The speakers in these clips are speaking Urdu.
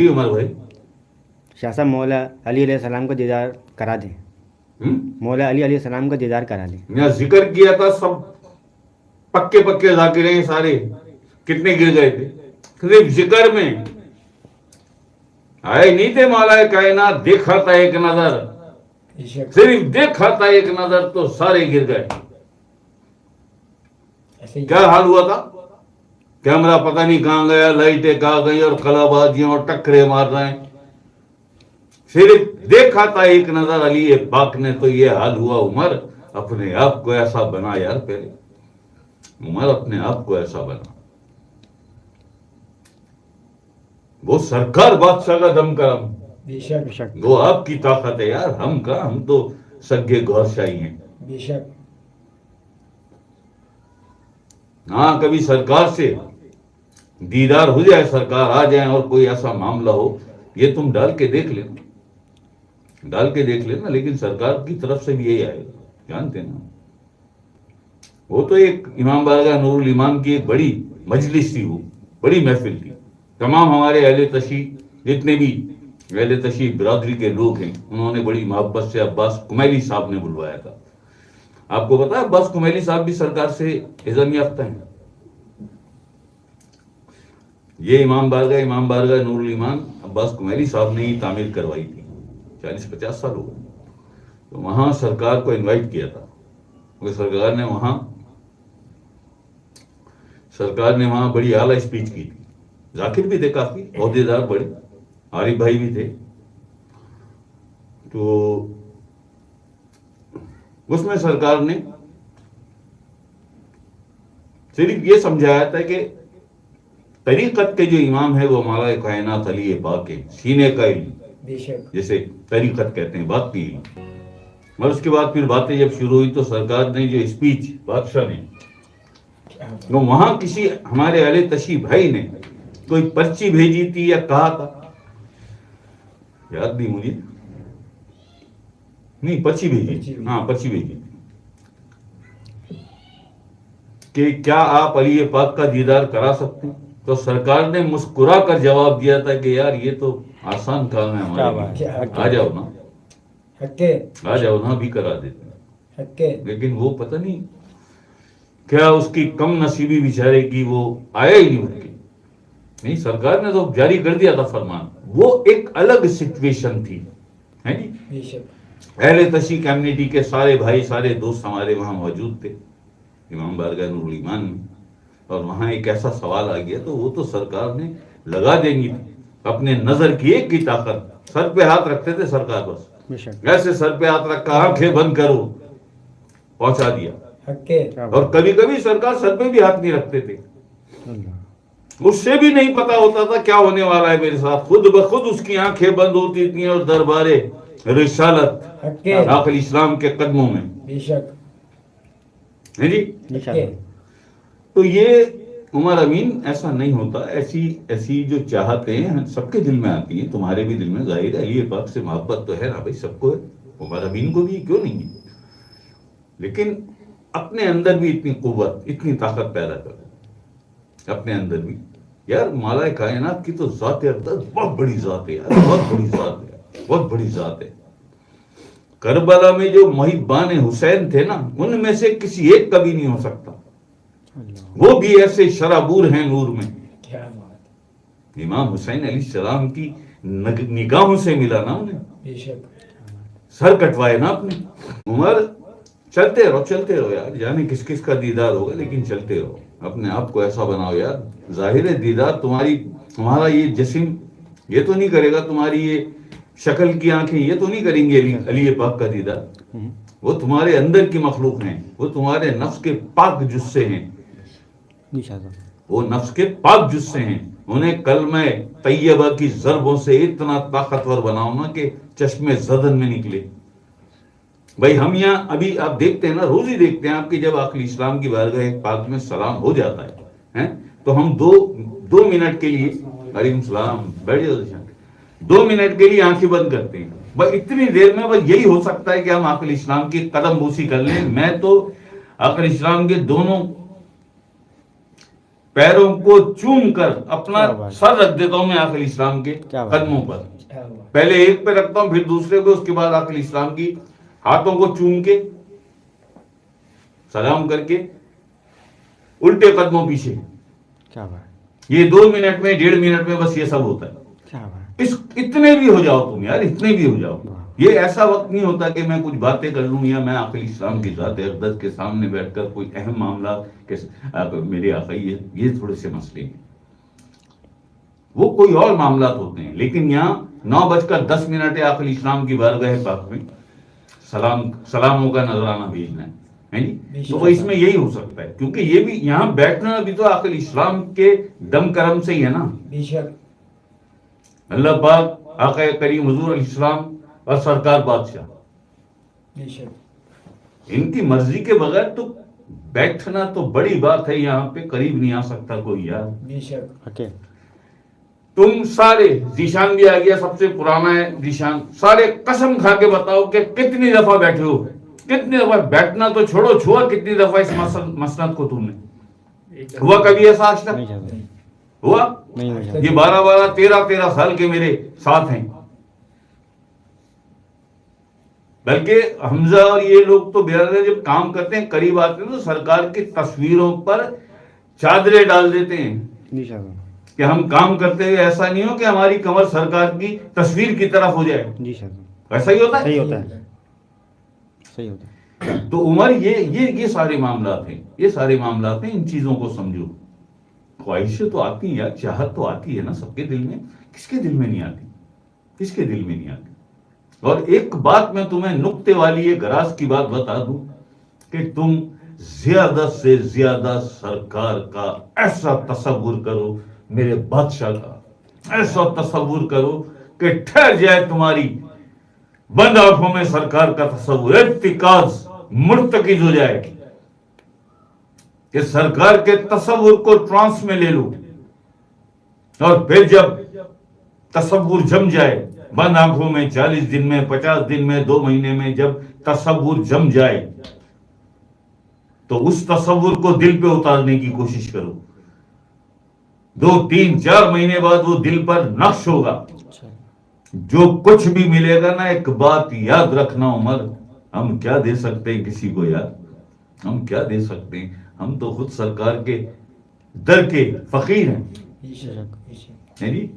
عمر بھائی شاہ صاحب مولا علی علیہ السلام کا دیدار کرا دیں، مولا علی علیہ السلام کا دیدار کرا دیں. میں ذکر کیا تھا، سب پکے پکے ذاکر ہیں سارے، کتنے گر گئے تھے صرف ذکر میں. آئے نہیں تھے مولا کائنات، دیکھا تھا ایک نظر، صرف دیکھا تھا ایک نظر تو سارے گر گئے. کیا حال ہوا تھا؟ کیمرہ پتہ نہیں کہاں گیا، لائٹیں کہاں گئی، اور کلا بازیاں اور ٹکرے مار رہے ہیں. صرف دیکھا تھا ایک نظر علی پاک نے تو یہ حال ہوا. عمر اپنے آپ کو ایسا بنا یار، پہلے عمر اپنے آپ کو ایسا بنا. وہ سرکار بادشاہ کا دم کرم، بے شک وہ آپ کی طاقت ہے یار. ہم کا ہم تو سگے گور شاہی ہیں. بے شک. ہاں کبھی سرکار سے دیدار ہو جائے، سرکار آ جائیں اور کوئی ایسا معاملہ ہو، یہ تم ڈال کے دیکھ لینا، ڈال کے دیکھ لینا. لیکن سرکار کی طرف سے بھی یہی آئے گا، جانتے نا. وہ تو ایک امام بارگاہ نور الایمان کی ایک بڑی مجلس تھی، وہ بڑی محفل تھی. تمام ہمارے اہل تشیع جتنے بھی اہل تشیع برادری کے لوگ ہیں، انہوں نے بڑی محبت سے عباس کمیلی صاحب نے بلوایا تھا. آپ کو پتا ہے عباس کمیلی صاحب بھی سرکار سے عزم یافتہ ہیں. یہ امام بارگاہ نور الایمان عباس کمیلی صاحب نے ہی تعمیر کروائی تھی. 40-50 سال ہو گئے. تو وہاں سرکار کو انوائٹ کیا تھا، سرکار نے وہاں بڑی اعلیٰ اسپیچ کی تھی. ذاکر بھی تھے، کافی عہدے دار بڑے، عارف بھائی بھی تھے. تو اس میں سرکار نے صرف یہ سمجھایا تھا کہ طریقت کے جو امام ہے وہ ہمارا کائنات علی پاک ہے، سینے کا علم، بے شک. جسے طریقت کہتے ہیں، بات کی. اور اس کے بعد پھر باتیں جب شروع ہوئی تو سرکار نے جو اسپیچ بادشاہ نے، تو وہاں کسی ہمارے اہل تشیع بھائی نے کوئی پرچی بھیجی تھی یا کہا تھا، یاد نہیں مجھے، نہیں پرچی بھیجی تھی، ہاں پرچی بھیجی تھی کہ کیا آپ علی پاک کا دیدار کرا سکتے ہیں. تو سرکار نے مسکرا کر جواب دیا تھا کہ یار یہ تو آسان کام ہے ہمارے لیے، آ جاؤ نا، آ جاؤ نا، بھی کرا دیتے ہیں. لیکن وہ پتہ نہیں کیا اس کی کم نصیبی بیچارے کی، وہ آیا ہی نہیں اٹھ کے. نہیں، سرکار نے تو جاری کر دیا تھا فرمان. وہ ایک الگ سچویشن تھی، ہے جی. بے شک. اہل تشیع کمیونٹی کے سارے بھائی، سارے دوست ہمارے وہاں موجود تھے امام بارگاہ نور الایمان میں. اور وہاں ایک ایسا سوال آ گیا تو وہ تو سرکار نے لگا دیں گی اپنے نظر کی ایک کی طاقت. سر پہ ہاتھ رکھتے تھے سرکار، بس ایسے سر پہ ہاتھ رکھا، آنکھیں بند کرو، پہنچا دیا. اور کبھی کبھی سرکار سر پہ بھی ہاتھ نہیں رکھتے تھے، اس سے بھی نہیں پتا ہوتا تھا کیا ہونے والا ہے میرے ساتھ. خود بخود اس کی آنکھیں بند ہوتی تھیں اور دربار رسالت آقا اسلام کے قدموں میں. بے شک. ہے جی. تو یہ عمر امین ایسا نہیں ہوتا. ایسی جو چاہتے ہیں سب کے دل میں آتی ہیں، تمہارے بھی دل میں ظاہر ہے. علی پاک سے محبت تو ہے نا بھائی، سب کو ہے، عمر امین کو بھی کیوں نہیں ہے. لیکن اپنے اندر بھی اتنی قوت، اتنی طاقت پیدا کرو اپنے اندر بھی. یار مولا کائنات کی تو ذات اقدس بہت بڑی ذات ہے یار، بہت بڑی ذات ہے، بہت بڑی ذات ہے. کربلا میں جو محبان حسین تھے نا، ان میں سے کسی ایک کا بھی نہیں ہو سکتا. وہ بھی ایسے شرابور ہیں نور میں. امام حسین علیہ السلام کی نگاہوں سے ملا نا انہیں، سر کٹوائے نا اپنے. عمر چلتے رہو یار، جانے کس کس کا دیدار ہوگا، لیکن چلتے رہو، اپنے آپ کو ایسا بناؤ یار. ظاہر ہے دیدار تمہارا یہ جسم یہ تو نہیں کرے گا، تمہاری یہ شکل کی آنکھیں یہ تو نہیں کریں گے علی پاک کا دیدار. وہ تمہارے اندر کی مخلوق ہیں، وہ تمہارے نفس کے پاک جثے ہیں، وہ نفس کے پاک جثے ہیں. انہیں کلمہ طیبہ کی ضربوں سے اتنا طاقتور بناؤ نا کہ چشمے زدن میں نکلے. بھائی ہم یہاں ابھی آپ دیکھتے ہیں نا، روز ہی دیکھتے ہیں آپ کی جب آقا اسلام کی بارگاہ پاک میں سلام ہو جاتا ہے تو ہم دو منٹ کے لیے علیکم السلام بیٹھ جاؤ، 2 منٹ کے لیے آنکھیں بند کرتے ہیں. بس اتنی دیر میں بس یہی ہو سکتا ہے کہ ہم آقا اسلام کی قدم بوسی کر لیں. میں تو آقا اسلام کے دونوں پیروں کو چوم کر اپنا کیا بات ہے۔ سر رکھ دیتا ہوں میں آخر اسلام کے کیا بات ہے۔ قدموں پر، پہلے ایک پہ رکھتا ہوں پھر دوسرے پہ، اس کے بعد آخر اسلام کی ہاتھوں کو چوم کے سلام کر کے الٹے قدموں پیچھے. کیا بات، یہ 2 منٹ میں 1.5 منٹ میں بس یہ سب ہوتا ہے. کیا بات، اتنے بھی ہو جاؤ تم یار، اتنے بھی ہو جاؤ. واہ۔ یہ ایسا وقت نہیں ہوتا کہ میں کچھ باتیں کر لوں یا میں آخر اسلام کی ذات اقدس کے سامنے بیٹھ کر کوئی اہم معاملات میرے آقا یہ تھوڑے سے مسئلے ہیں، وہ کوئی اور معاملات ہوتے ہیں. لیکن یہاں 9:10 ہے آخر اسلام کی بارگاہ پاک میں سلاموں کا نذرانہ بھیجنا ہے جی. تو اس میں یہی ہو سکتا ہے، کیونکہ یہ بھی یہاں بیٹھنا بھی تو آخر اسلام کے دم کرم سے ہی ہے نا. اللہ پاک آقا کریم حضور علیہ السلام اور سرکار بادشاہ، ان کی مرضی کے بغیر تو بیٹھنا تو بڑی بات ہے. یہاں پہ قریب نہیں آ سکتا کوئی یار. اوکے، تم سارے ذیشان بھی آ گیا، سب سے پرانا ہے ذیشان. سارے قسم کھا کے بتاؤ کہ کتنی دفعہ بیٹھے ہو، کتنی دفعہ. بیٹھنا تو چھوڑو، چھوا کتنی دفعہ اس مسند کو تم نے. ہوا کبھی ایسا آج تک نہیں جاتا، ہوا؟ نہیں ہو جاتا. یہ 12 13 سال کے میرے ساتھ ہیں. بلکہ حمزہ اور یہ لوگ تو بیرے جب کام کرتے ہیں قریب آتے ہیں تو سرکار کی تصویروں پر چادریں ڈال دیتے ہیں نہیں جاتا، کہ ہم کام کرتے ہوئے ایسا نہیں ہو کہ ہماری کمر سرکار کی تصویر کی طرف ہو جائے. جی شاید ایسا ہی ہوتا ہے. صحیح ہوتا ہے، صحیح ہوتا ہے. تو عمر یہ سارے معاملات ہیں، یہ سارے معاملات ہیں. ان چیزوں کو سمجھو. خواہشیں تو آتی ہیں یار، چاہت تو آتی ہے نا سب کے دل میں. کس کے دل میں نہیں آتی؟ کس کے دل میں نہیں آتی؟ اور ایک بات میں تمہیں نکتے والی ایک راز کی بات بتا دوں کہ تم زیادہ سے زیادہ سرکار کا ایسا تصور کرو، میرے بادشاہ کا ایسا تصور کرو کہ ٹھہر جائے تمہاری بند آنکھوں میں سرکار کا تصور، ارتکاز مرتکز ہو جائے کہ سرکار کے تصور کو ٹرانس میں لے لو. اور پھر جب تصور جم جائے بند آنکھوں میں، 40 دن میں، 50 دن میں، 2 مہینے میں جب تصور جم جائے تو اس تصور کو دل پہ اتارنے کی کوشش کرو. 2 3 4 مہینے بعد وہ دل پر نقش ہوگا. جو کچھ بھی ملے گا نا، ایک بات یاد رکھنا عمر، ہم کیا دے سکتے ہیں کسی کو یار؟ ہم کیا دے سکتے ہیں؟ ہم تو خود سرکار کے در کے فقیر ہیں.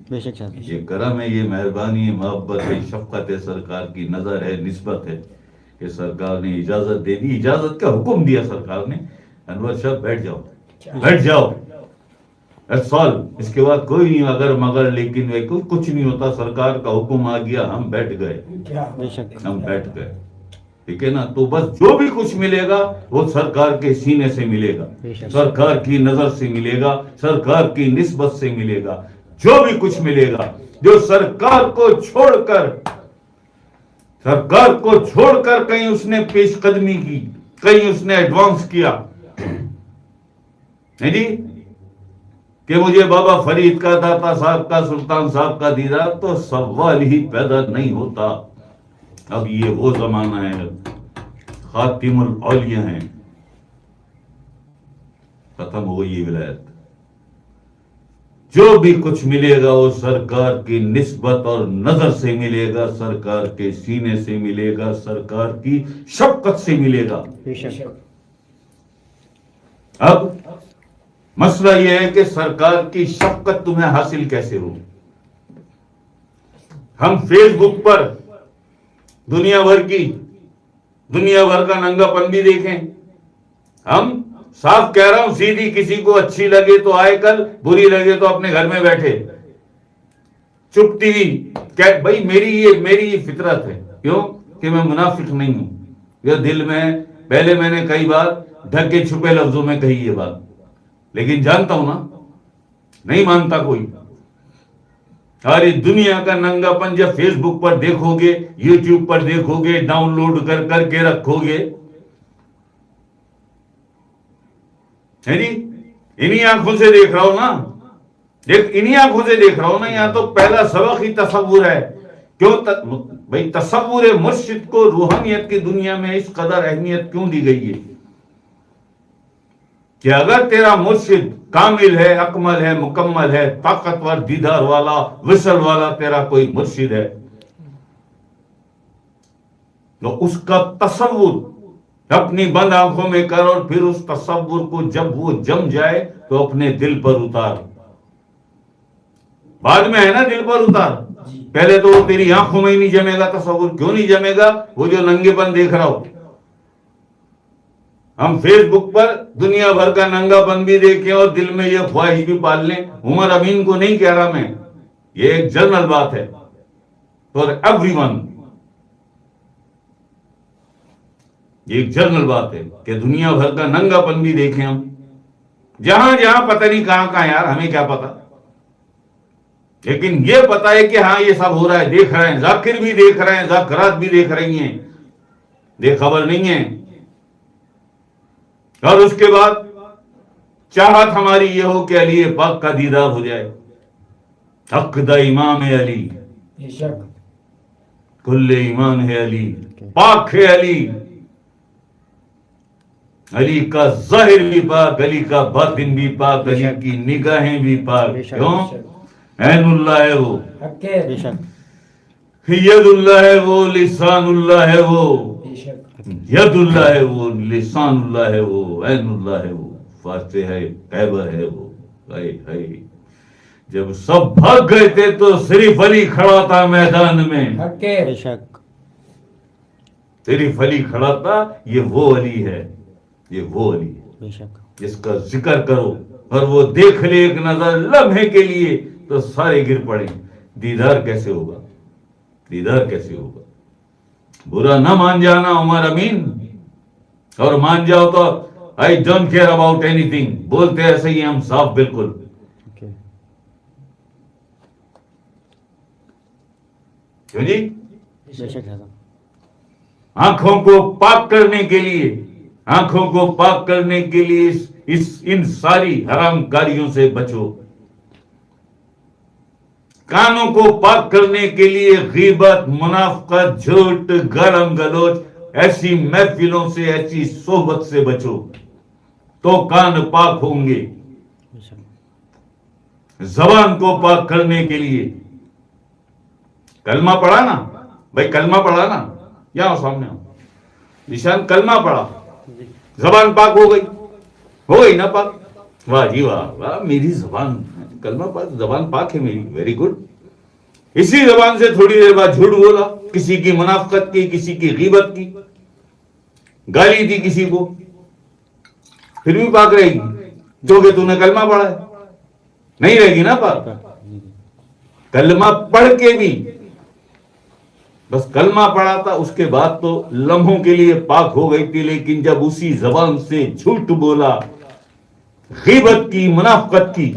بے شک شاید. یہ کرم ہے، یہ مہربانی ہے، محبت ہے، شفقت ہے، سرکار کی نظر ہے، نسبت ہے کہ سرکار نے اجازت دے دی، اجازت کا حکم دیا سرکار نے. انور شاہ بیٹھ جاؤ، بیٹھ جاؤ، سال اس کے بعد کوئی نہیں اگر مگر لیکن کچھ نہیں ہوتا. سرکار کا حکم آ گیا، ہم بیٹھ گئے، بے شک. ہم بیٹھ گئے. ٹھیک ہے نا. تو بس جو بھی کچھ ملے گا وہ سرکار کے سینے سے ملے گا، سرکار کی نظر سے ملے گا، سرکار کی نسبت سے ملے گا. جو بھی کچھ ملے گا، جو سرکار کو چھوڑ کر کہیں اس نے پیش قدمی کی، کہیں اس نے ایڈوانس کیا نہیں جی کہ مجھے بابا فرید کا، داتا صاحب کا، سلطان صاحب کا دیدار، تو سوال ہی پیدا نہیں ہوتا. اب یہ وہ زمانہ ہے، خاتم الاولیاء ہیں، ختم ہو گئی یہ ولایت. جو بھی کچھ ملے گا وہ سرکار کی نسبت اور نظر سے ملے گا، سرکار کے سینے سے ملے گا، سرکار کی شفقت سے ملے گا. بے شک. اب مسئلہ یہ ہے کہ سرکار کی شفقت تمہیں حاصل کیسے ہو. ہم فیس بک پر دنیا بھر کا ننگا پن بھی دیکھیں. ہم صاف کہہ رہا ہوں، سیدھی کسی کو اچھی لگے تو آئے کل، بری لگے تو اپنے گھر میں بیٹھے چپتی ہوئی. بھائی میری یہ فطرت ہے. کیوں کہ میں منافق نہیں ہوں. یہ دل میں پہلے میں نے کئی بار ڈھکے چھپے لفظوں میں کہی یہ بات، لیکن جانتا ہوں نا، نہیں مانتا کوئی. ساری دنیا کا ننگا پن جب فیس بک پر دیکھو گے، یوٹیوب پر دیکھو گے، ڈاؤن لوڈ کر کے رکھو گے، انہی آنکھوں سے دیکھ رہا ہوں نا، انہی آنکھوں سے دیکھ رہا ہوں نا. یہاں تو پہلا سبق ہی تصور ہے. کیوں بھائی تصور مرشد کو روحانیت کی دنیا میں اس قدر اہمیت کیوں دی گئی ہے؟ کہ اگر تیرا مرشد کامل ہے، اکمل ہے، مکمل ہے، طاقتور، دیدار والا، وصل والا تیرا کوئی مرشد ہے، تو اس کا تصور اپنی بند آنکھوں میں کر، اور پھر اس تصور کو جب وہ جم جائے تو اپنے دل پر اتار. بعد میں ہے نا دل پر اتار، پہلے تو وہ تیری آنکھوں میں ہی نہیں جمے گا تصور. کیوں نہیں جمے گا؟ وہ جو ننگے پن دیکھ رہا ہو. ہم فیس بک پر دنیا بھر کا ننگا پن بھی دیکھیں اور دل میں یہ خواہش بھی پال لیں. عمر امین کو نہیں کہہ رہا میں، یہ ایک جنرل بات ہے فار ایوری ون. یہ ایک جنرل بات ہے کہ دنیا بھر کا ننگا پن بھی دیکھیں ہم، جہاں جہاں پتہ نہیں کہاں کہاں، یار ہمیں کیا پتا. لیکن یہ پتا ہے کہ ہاں یہ سب ہو رہا ہے، دیکھ رہے ہیں، ذاکر بھی دیکھ رہے ہیں، ذاکرات بھی دیکھ رہی ہیں، بے خبر نہیں ہے. اور اس کے بعد چاہت ہماری یہ ہو کہ علی پاک کا دیدار ہو جائے. حق دا امام ہے علی، کل ایمان ہے علی، پاک ہے علی. علی کا ظاہر بھی پاک، علی کا باطن بھی پاک، علی کی نگاہیں بھی پاک. کیوں؟ عین اللہ ہے وہ، ید اللہ ہے وہ، لسان اللہ ہے وہ، ید اللہ ہے وہ، لسان اللہ ہے وہ، عین اللہ ہے وہ، فاتح ہے، قیبر ہے وہ. جب سب بھاگ گئے تھے تو صرف علی کھڑا تھا میدان میں. صرف علی کھڑا تھا. یہ وہ علی ہے، یہ وہ علی ہے جس کا ذکر کرو اور وہ دیکھ لے ایک نظر لمحے کے لیے تو سارے گر پڑے. دیدار کیسے ہوگا؟ دیدار کیسے ہوگا؟ برا نہ مان جانا عمر امین، اور مان جاؤ تو I don't care about anything. بولتے ایسے ہی ہم صاف بالکل. کیوں جی؟ آنکھوں کو پاک کرنے کے لیے، آنکھوں کو پاک کرنے کے لیے ان ساری حرام کاریوں سے بچو. کانوں کو پاک کرنے کے لیے غیبت، منافقت، جھوٹ، گالم گلوچ، ایسی محفلوں سے، ایسی صحبت سے بچو تو کان پاک ہوں گے. زبان کو پاک کرنے کے لیے کلمہ پڑھا نا بھائی، کلمہ پڑھا نا، یہاں سامنے نشان کلمہ پڑھا، زبان پاک ہو گئی نا پاک. واہ جی واہ واہ، میری زبان کلمہ پاک، زبان پاک ہے میری، ویری گڈ. اسی زبان سے تھوڑی دیر بعد جھوٹ بولا، کسی کی منافقت کی، کسی کی غیبت کی، گالی دی کسی کو، پھر بھی پاک رہے گی کیونکہ تو نے کلمہ پڑھا ہے. نہیں رہے گی نا پاک. کلمہ پڑھ کے بھی بس کلمہ پڑھا تھا، اس کے بعد تو لمحوں کے لیے پاک ہو گئی تھی. لیکن جب اسی زبان سے جھوٹ بولا، غیبت کی، منافقت کی،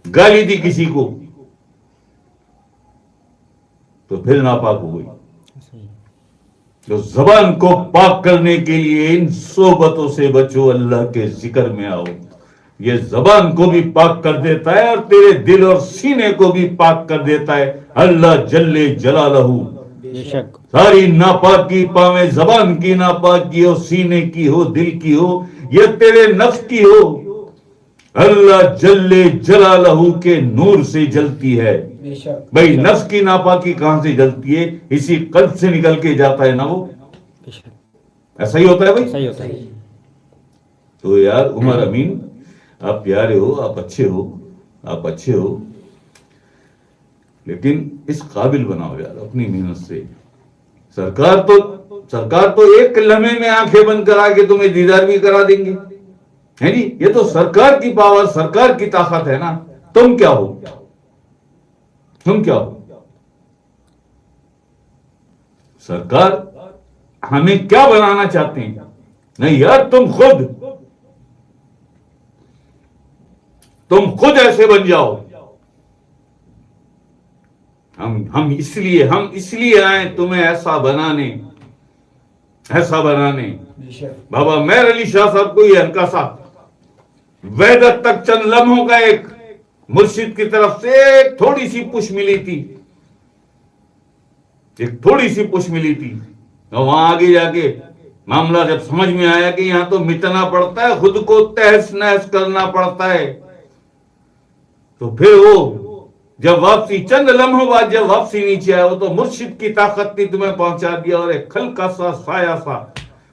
گالی دی کسی کو، تو پھر ناپاک ہو گئی. تو زبان کو پاک کرنے کے لیے ان صحبتوں سے بچو، اللہ کے ذکر میں آؤ. یہ زبان کو بھی پاک کر دیتا ہے اور تیرے دل اور سینے کو بھی پاک کر دیتا ہے اللہ جل جلالہ. ساری ناپاکی، پاویں زبان کی ناپاکی ہو، سینے کی ہو، دل کی ہو، یہ تیرے نفس کی ہو، اللہ جل جلالہ کے نور سے جلتی ہے. بھائی نفس کی ناپاکی کہاں سے جلتی ہے؟ اسی قلب سے نکل کے جاتا ہے نا وہ. ایسا ہی ہوتا ہے بھائی. تو یار عمر امین، آپ پیارے ہو، آپ اچھے ہو، آپ اچھے ہو، لیکن اس قابل بناؤ یار اپنی محنت سے. سرکار تو ایک لمحے میں آنکھیں بند کرا کے تمہیں دیدار بھی کرا دیں گے. ہے جی، یہ تو سرکار کی پاور، سرکار کی طاقت ہے نا. تم کیا ہو؟ تم کیا ہو؟ سرکار ہمیں کیا بنانا چاہتے ہیں؟ نہیں یار، تم خود ایسے بن جاؤ. ہم اس لیے آئے تمہیں ایسا بنانے. بابا مہر علی شاہ صاحب کو یہ ہلکا سا وحدت تک چند لمحوں کا ایک مرشد کی طرف سے ایک تھوڑی سی پش ملی تھی، اور وہاں آگے جا کے معاملہ جب سمجھ میں آیا کہ یہاں تو مٹنا پڑتا ہے, خود کو تہس نہس کرنا پڑتا ہے, تو پھر وہ جب واپسی, چند لمحوں بعد جب واپسی نیچے آیا, وہ تو مرشد کی طاقت نے تمہیں پہنچا دیا, اور ایک ہلکا سا سایہ سا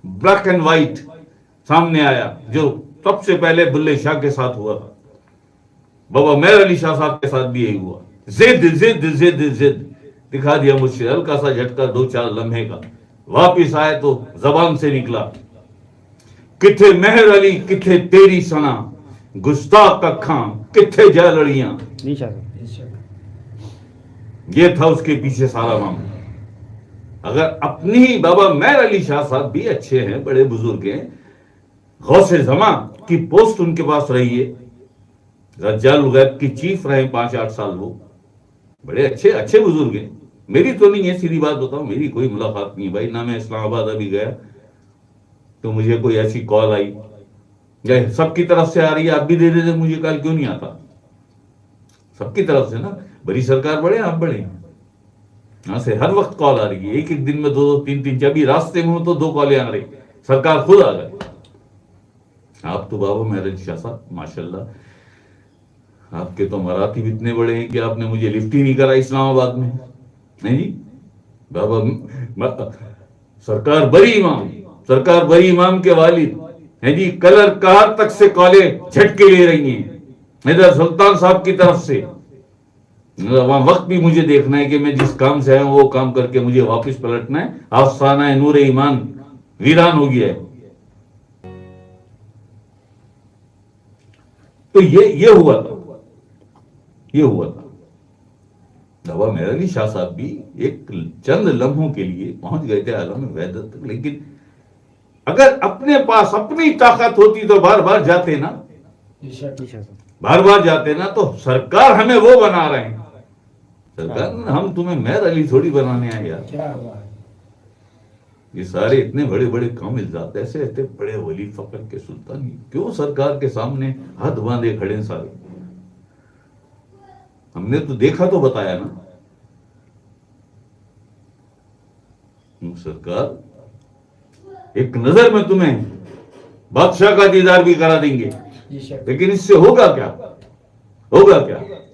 بلیک اینڈ وائٹ سامنے آیا, جو سب سے پہلے بلے شاہ کے ساتھ ہوا تھا, بابا مہر علی شاہ صاحب کے ساتھ بھی یہی ہوا. زد زد زد زد دکھا دیا مرشد, ہلکا سا جھٹکا 2-4 لمحے کا. واپس آئے تو زبان سے نکلا, کتھے مہر علی کتھے تیری سنا, گستاخ اکھاں کتھے جا لڑیاں. جی شاہ صاحب, یہ تھا اس کے پیچھے سارا معاملہ. اگر اپنی بابا مہر علی شاہ صاحب بھی اچھے ہیں, بڑے بزرگ ہیں, غوث زمان کی پوسٹ ان کے پاس رہی ہے, رجال الغیب کی چیف رہے 5-8 سال, وہ بڑے اچھے بزرگ ہیں. میری تو نہیں ہے, سیدھی بات بتاؤں, میری کوئی ملاقات نہیں ہے بھائی, نہ میں اسلام آباد ابھی گیا تو مجھے کوئی ایسی کال آئی, یا سب کی طرف سے آ رہی ہے, آپ بھی دے دیتے مجھے کال, کیوں نہیں آتا؟ سب کی طرف سے نا, بڑی سرکار بڑے, آپ بڑے, یہاں سے ہر وقت کال آ رہی ہے, ایک دن میں 2-3, جب بھی راستے میں ہو تو 2 کالیں آ رہی, سرکار خود آ گئے. آپ تو بابا مہر علی شاہ صاحب ماشاءاللہ, آپ کے تو مراتب اتنے بڑے ہیں کہ آپ نے مجھے لفٹ ہی نہیں کرا اسلام آباد میں. نہیں جی بابا, سرکار بری امام کے والد ہیں جی, کلر کار تک سے کالیں جھٹکے لے رہی ہیں, ادھر سلطان صاحب کی طرف سے. وہاں وقت بھی مجھے دیکھنا ہے کہ میں جس کام سے آیا ہوں وہ کام کر کے مجھے واپس پلٹنا ہے. آستانہ نور ایمان ویران ہو گیا ہے. تو یہ ہوا تھا. بابا مہر علی شاہ صاحب بھی ایک چند لمحوں کے لیے پہنچ گئے تھے عالم وحدت تک, لیکن اگر اپنے پاس اپنی طاقت ہوتی تو بار بار جاتے نا, تو سرکار ہمیں وہ بنا رہے ہیں. سرکار ہم تمہیں مہر علی تھوڑی بنانے آئے یار. یہ سارے اتنے بڑے بڑے کامل ذات, ایسے ایسے بڑے ولی فقر کے سلطان, کیوں سرکار کے سامنے ہاتھ باندھے کھڑے ہیں سارے؟ ہم نے تو دیکھا تو بتایا نا. سرکار ایک نظر میں تمہیں بادشاہ کا دیدار بھی کرا دیں گے, لیکن اس سے ہوگا کیا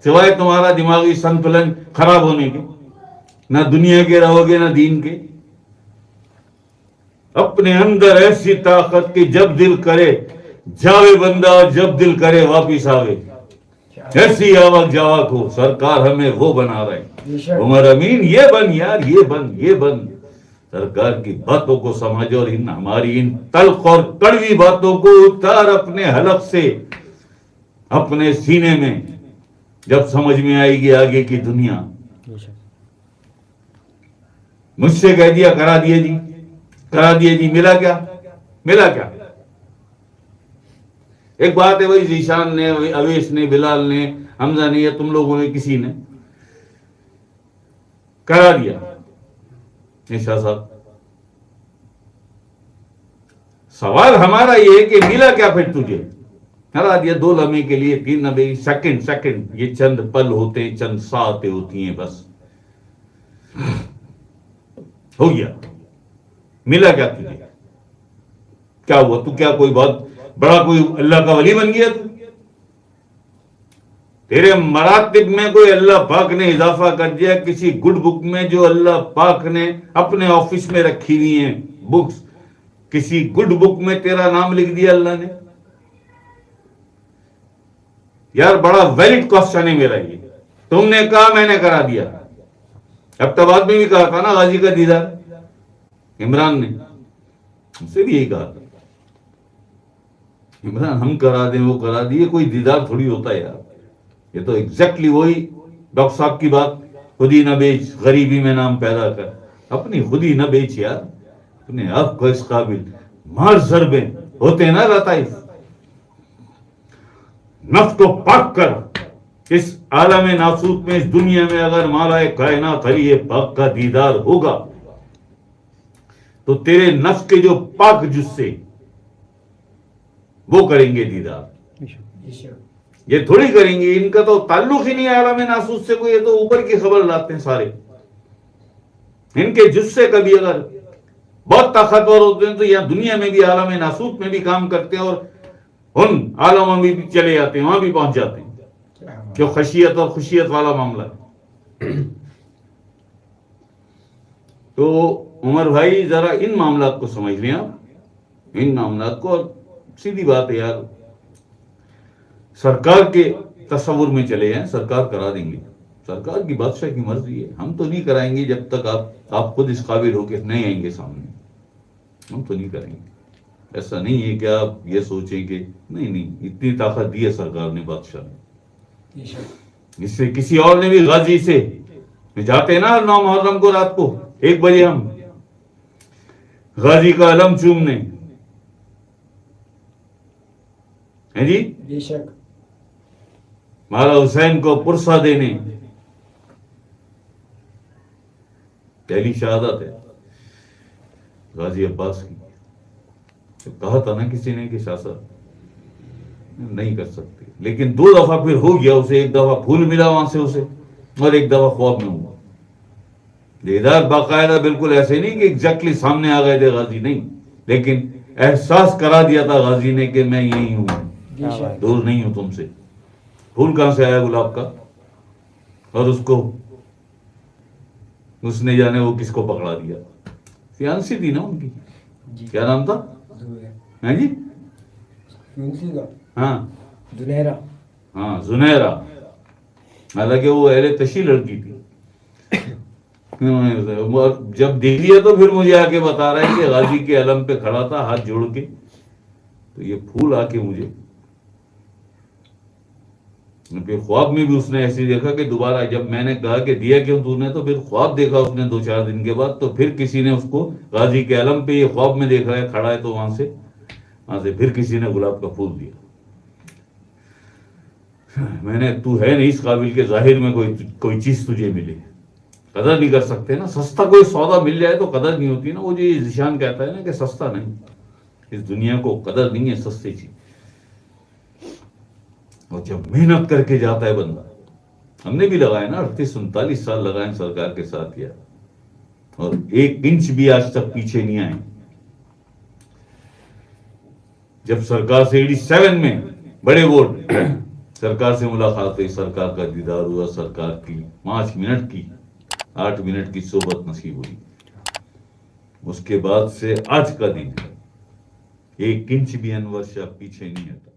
سوائے تمہارا دماغی سنتلن خراب ہونے کے. نہ دنیا کے رہو گے نہ دین کے. اپنے اندر ایسی طاقت کہ جب دل کرے جاوے بندہ, جب دل کرے واپس آوے, ایسی آواز جاوک ہو. سرکار ہمیں وہ بنا رہے ہیں. عمر امین یہ بن یار, یہ بن. سرکار کی باتوں کو سمجھ, اور ہماری ان تلخ اور کڑوی باتوں کو اتار اپنے حلق سے اپنے سینے میں. جب سمجھ میں آئے گی آگے کی دنیا. مجھ سے کہہ دیا کرا دیے جی, ملا کیا؟ ایک بات ہے وہی ذیشان نے, اویس نے, بلال نے, حمزہ نے, یا تم لوگوں نے کسی نے کرا دیا. شاہ صاحب سوال ہمارا یہ ہے کہ ملا کیا پھر تجھے؟ کرا دیا 2 لمحے کے لیے, 3 لمحے, سیکنڈ, یہ چند پل ہوتے ہیں, چند ساعتیں ہوتی ہیں, بس ہو گیا. ملا کیا تجھے؟ کیا ہوا؟ تو کیا کوئی بات بڑا کوئی اللہ کا ولی بن گیا؟ تیرے مراتب میں کوئی اللہ پاک نے اضافہ کر دیا کسی گڈ بک میں جو اللہ پاک نے اپنے آفس میں رکھی ہوئی ہیں بکس, کسی گڈ بک میں تیرا نام لکھ دیا اللہ نے. یار بڑا ویلڈ کوسچن ہے میرا یہ. تم نے کہا میں نے کرا دیا. اب تباد میں بھی کہا تھا نا غازی کا دیدار, عمران نے ہم سے بھی یہی کہا تھا, عمران ہم کرا دیں وہ کرا دیے, کوئی دیدار تھوڑی ہوتا ہے یار. یہ تو ایگزیکٹلی وہی ڈاکٹر صاحب کی بات, خودی نہ بیچ غریبی میں نام پیدا کر. اپنی خودی نہ بیچ یار, اپنے آپ کو اس قابل مار ضربیں ہوتے ہیں نا لطائف. نفس کو پاک کر. اس عالم ناسوت میں, اس دنیا میں اگر مالا کائنات علی پاک کا دیدار ہوگا تو تیرے نفس کے جو پاک جسے وہ کریں گے دیدار. یہ تھوڑی کریں گے, ان کا تو تعلق ہی نہیں ہے عالم ناسوت سے کوئی. یہ تو اوپر کی خبر لاتے ہیں سارے. ان کے جسے کبھی اگر بہت طاقتور ہوتے ہیں تو یہاں دنیا میں بھی عالم ناسوت میں بھی کام کرتے ہیں اور ان عالموں میں بھی چلے جاتے ہیں, وہاں بھی پہنچ جاتے ہیں جو خشیت اور خوشیت والا معاملہ ہے. تو عمر بھائی ذرا ان معاملات کو سمجھ لیں آپ, ان معاملات کو. اور سیدھی بات ہے یار, سرکار کے تصور میں چلے جائیں, سرکار کرا دیں گے, سرکار کی بادشاہ کی مرضی ہے. ہم تو نہیں کرائیں گے جب تک آپ خود اس قابل ہو کے نہیں آئیں گے سامنے, ہم تو نہیں کریں گے. ایسا نہیں ہے کہ آپ یہ سوچیں کہ نہیں, اتنی طاقت دی ہے سرکار نے, بادشاہ نے. اس سے کسی اور نے بھی غازی سے جاتے ہیں نا 9 محرم کو رات کو 1 بجے ہم غازی کا علم چومنے ہیں جی, بے شک مولا حسین کو پرسہ دینے. پہلی شہادت ہے غازی عباس کی. کہا تھا نا کسی نے کہ شاہ صاحب نہیں کر سکتے, لیکن 2 دفعہ پھر ہو گیا اسے. 1 دفعہ پھول ملا وہاں سے اسے, اور 1 دفعہ خواب میں ہوا. دیدار باقاعدہ بالکل ایسے نہیں کہ ایگزیکٹلی سامنے آ گئے تھے غازی, نہیں, لیکن احساس کرا دیا تھا غازی نے کہ میں یہی ہوں, دور نہیں ہوں تم سے. پھول کہاں سے آیا گلاب کا, اور اس نے جانے وہ کس کو پکڑا دیا. فیانسی تھی نا ان کی, کیا نام تھا ہاں جی, ہاں زنیرہ. حالانکہ وہ اہل تشیع لڑکی تھی. جب دیکھی ہے تو پھر مجھے آ کے بتا رہا ہے کہ غازی کے علم پہ کھڑا تھا ہاتھ جوڑ کے, تو یہ پھول آ کے مجھے پھر خواب میں بھی اس نے ایسے دیکھا کہ دوبارہ جب میں نے کہا کہ دیا کیوں تو نے, تو پھر خواب دیکھا اس نے 2-4 دن کے بعد. تو پھر کسی نے اس کو غازی کے علم پہ یہ خواب میں دیکھا ہے کھڑا ہے, تو وہاں سے پھر کسی نے گلاب کا پھول دیا. میں نے, تو ہے نہیں اس قابل کے ظاہر میں کوئی چیز تجھے ملے, قدر نہیں کر سکتے نا. سستا کوئی سودا مل جائے تو قدر نہیں ہوتی نا. وہ جو یہ ذیشان کہتا ہے نا کہ سستا نہیں, اس دنیا کو قدر نہیں ہے سستے چیز. اور جب محنت کر کے جاتا ہے بندہ, ہم نے بھی لگائے نا 38-39 سال لگائے سرکار کے ساتھ کیا, اور 1 انچ بھی آج تک پیچھے نہیں آئے. جب سرکار سے 87 میں بڑے ووٹ سرکار سے ملاقات ہوئی, سرکار کا دیدار ہوا, سرکار کی 5 منٹ کی 8 منٹ کی صحبت نصیب ہوئی. اس کے بعد سے آج کا دن 1 انچ بھی انور شاہ پیچھے نہیں ہٹا.